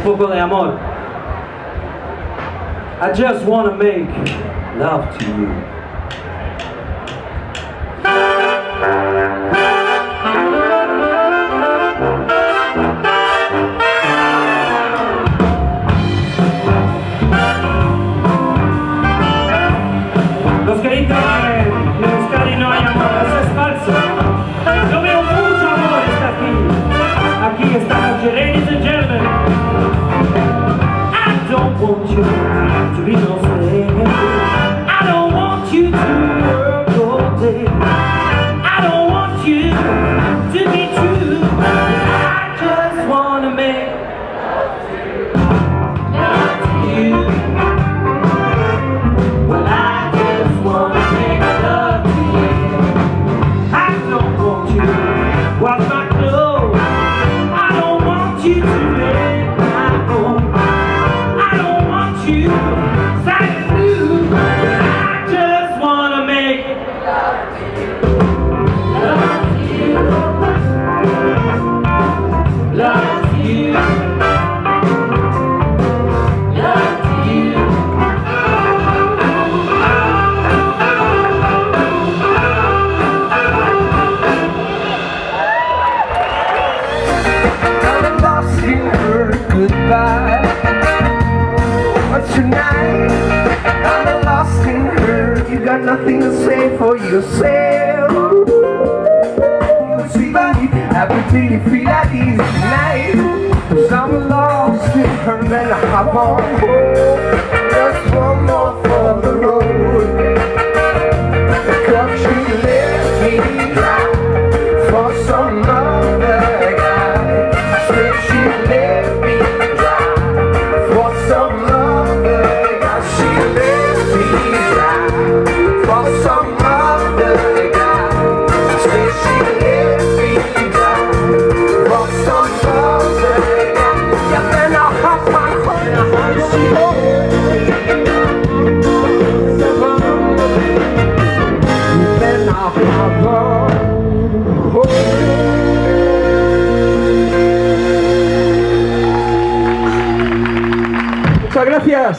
un poco de amor. I just want to make love to you. Los que dicen que en Euskadi no hay amor, eso es falso. Yo veo mucho amor está aquí. Aquí estamos, ladies and gentlemen. I don't want you to be no slave. I don't want you to work all day. I don't want you to be true. I just want to make love to you. Well, I just want to make love to you. I don't want you to walk my clothes. I don't want you to make my home. I don't want you to new. I just want to make love to you. Love to you. Love to you. Love to you. I'm lost in her goodbye. But tonight, I'm lost in her. You got nothing to say for yourself. You see, I would really feel at ease tonight. Cause I'm lost in her and I hop on home. Just one more for the road. Cause she left me dry for some other guy. Said she left me dry for some other guy. She left me dry for some other guy. Said she left me dry for some other guy. Yeah, then I'll hop on home. She left me then I'll hop on home. Muchas gracias.